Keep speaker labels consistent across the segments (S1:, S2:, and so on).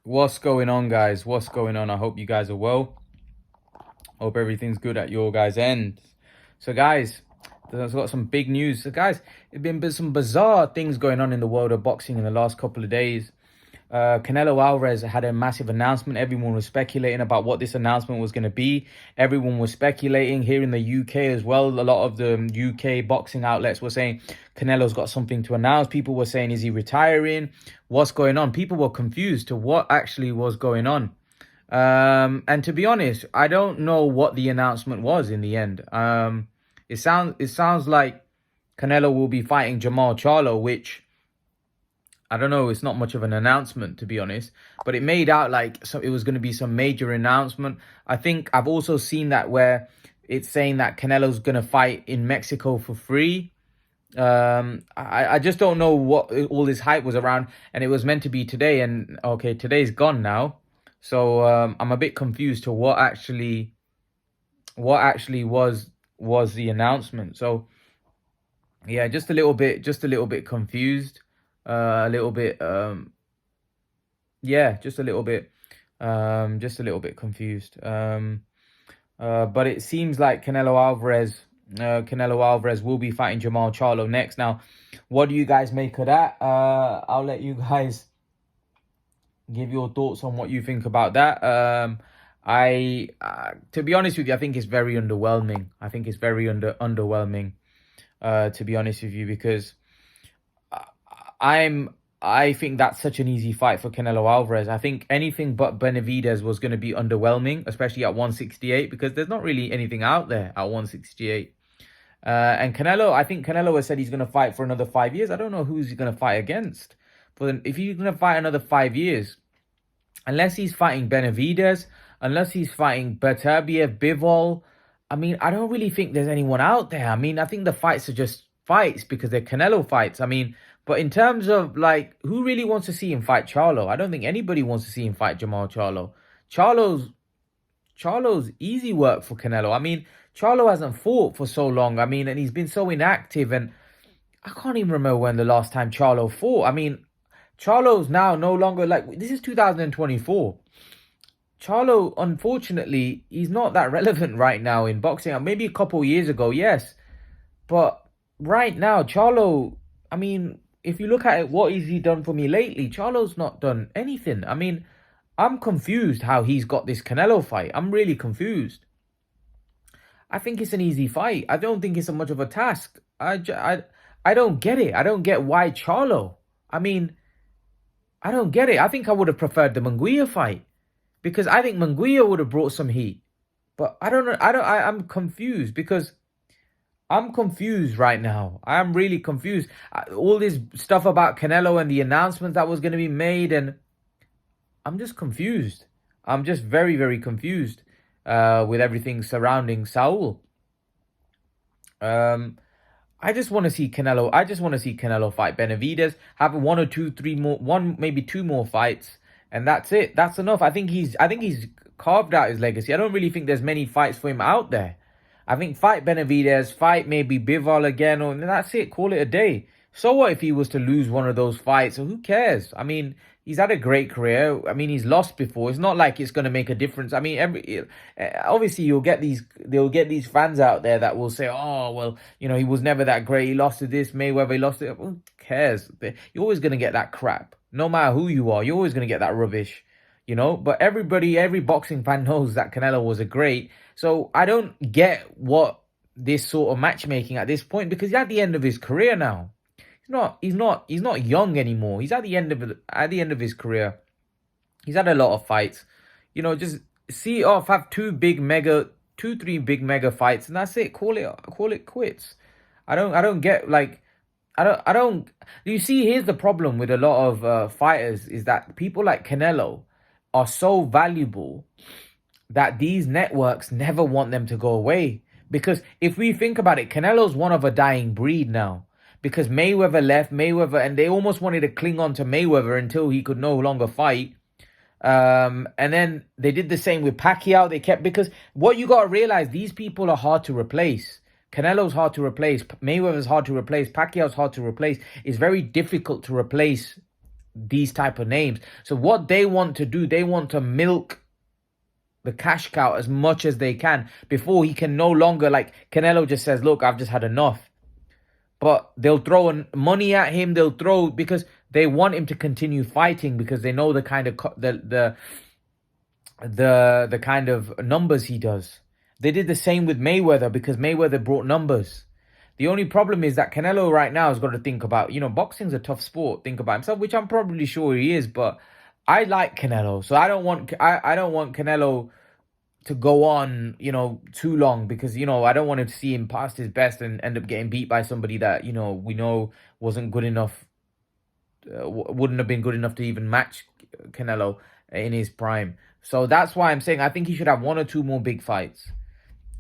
S1: What's going on, guys? What's going on? I hope you guys are well. Hope everything's good at your guys' end. So, guys, there's got some big news. So, guys, it's been some bizarre things going on in the world of boxing in the last couple of days. Canelo Alvarez had a massive announcement. Everyone was speculating about what this announcement was going to be. Everyone was speculating here in the UK as well. A lot of the UK boxing outlets were saying Canelo's got something to announce. People were saying, is he retiring? What's going on? People were confused to what actually was going on. And to be honest, I don't know what the announcement was in the end. It sounds like Canelo will be fighting Jermall Charlo, which I don't know. It's not much of an announcement, to be honest, but it made out like it was going to be some major announcement. I think I've also seen that where it's saying that Canelo's going to fight in Mexico for free. I just don't know what all this hype was around, and it was meant to be today, and okay, today's gone now, so I'm a bit confused to what actually was the announcement. So yeah, just a little bit confused, a little bit yeah, just a little bit confused. But it seems like Canelo Alvarez will be fighting Jermall Charlo next. Now, what do you guys make of that? I'll let you guys give your thoughts on what you think about that. To be honest with you, I think it's very underwhelming. I think it's very underwhelming. To be honest with you, because I think that's such an easy fight for Canelo Alvarez. I think anything but Benavidez was going to be underwhelming, especially at 168, because there's not really anything out there at 168. And Canelo, I think Canelo has said he's going to fight for another 5 years. I don't know who's he going to fight against. But if he's going to fight another 5 years, unless he's fighting Benavidez, unless he's fighting Beterbiev, Bivol, I mean, I don't really think there's anyone out there. I mean, I think the fights are just fights because they're Canelo fights. I mean, but in terms of like, who really wants to see him fight Charlo? I don't think anybody wants to see him fight Jermall Charlo. Charlo's Charlo's easy work for Canelo. I mean, Charlo hasn't fought for so long. I mean, and he's been so inactive, and I can't even remember when the last time Charlo fought. I mean, Charlo's now no longer like this is 2024. Charlo, unfortunately, he's not that relevant right now in boxing. Maybe a couple years ago, yes. But right now, Charlo, I mean, if you look at it, what has he done for me lately? Charlo's not done anything. I mean, I'm confused how he's got this Canelo fight. I'm really confused. I think it's an easy fight. I don't think it's a much of a task. I don't get it. I don't get why Charlo. I mean, I don't get it. I think I would have preferred the Munguia fight because I think Munguia would have brought some heat. But I don't know. I'm confused because I'm confused right now. I'm really confused. All this stuff about Canelo and the announcement that was going to be made, and I'm just confused. I'm just very, very confused with everything surrounding Saul. Um, I just want to see Canelo. I just want to see Canelo fight Benavidez, have one or two, three more, one maybe two more fights, and that's it. That's enough. I think he's carved out his legacy. I don't really think there's many fights for him out there. I think fight Benavidez, fight maybe Bivol again, or that's it. Call it a day. So what if he was to lose one of those fights? So who cares? I mean, he's had a great career. I mean, he's lost before. It's not like it's going to make a difference. I mean, obviously they'll get these fans out there that will say, "Oh, well, he was never that great. He lost to this Mayweather. He lost to who cares?" You're always going to get that crap, no matter who you are. You're always going to get that rubbish. But every boxing fan knows that Canelo was a great. So I don't get what this sort of matchmaking at this point because he's at the end of his career now. He's not young anymore. He's at the end of his career. He's had a lot of fights. Just see it off, have three big mega fights, and that's it. Call it quits. I don't get like I don't. You see, here's the problem with a lot of fighters is that people like Canelo are so valuable that these networks never want them to go away. Because if we think about it, Canelo's one of a dying breed now. Because Mayweather left, and they almost wanted to cling on to Mayweather until he could no longer fight. And then they did the same with Pacquiao. Because what you got to realize, these people are hard to replace. Canelo's hard to replace. Mayweather's hard to replace. Pacquiao's hard to replace. It's very difficult to replace these type of names. So what they want to do, they want to milk the cash cow as much as they can before he can no longer, like Canelo just says, look, I've just had enough. But they'll throw money at him. They'll throw, because they want him to continue fighting, because they know the kind of the kind of numbers he does. They did the same with Mayweather, because Mayweather brought numbers. The only problem is that Canelo right now has got to think about, boxing's a tough sport. Think about himself, which I'm probably sure he is, but I like Canelo, so I don't want Canelo to go on, too long, because, I don't want to see him past his best and end up getting beat by somebody that, we know wasn't good enough, wouldn't have been good enough to even match Canelo in his prime. So that's why I'm saying I think he should have one or two more big fights.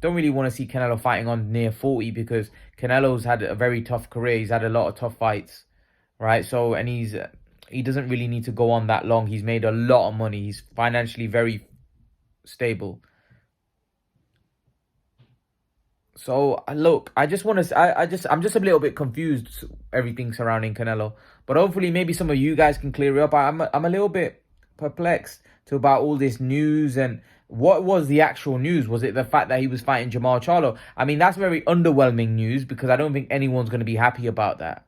S1: Don't really want to see Canelo fighting on near 40, because Canelo's had a very tough career. He's had a lot of tough fights, right? So, and he doesn't really need to go on that long. He's made a lot of money. He's financially very stable. So look, I just want to, I'm just a little bit confused, everything surrounding Canelo. But hopefully, maybe some of you guys can clear it up. I'm a little bit perplexed to about all this news, and what was the actual news? Was it the fact that he was fighting Jermall Charlo? I mean, that's very underwhelming news, because I don't think anyone's going to be happy about that.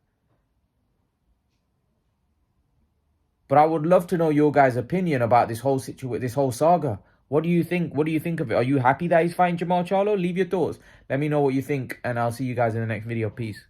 S1: But I would love to know your guys' opinion about this whole situation, this whole saga. What do you think? What do you think of it? Are you happy that he's fighting Jermall Charlo? Leave your thoughts. Let me know what you think, and I'll see you guys in the next video. Peace.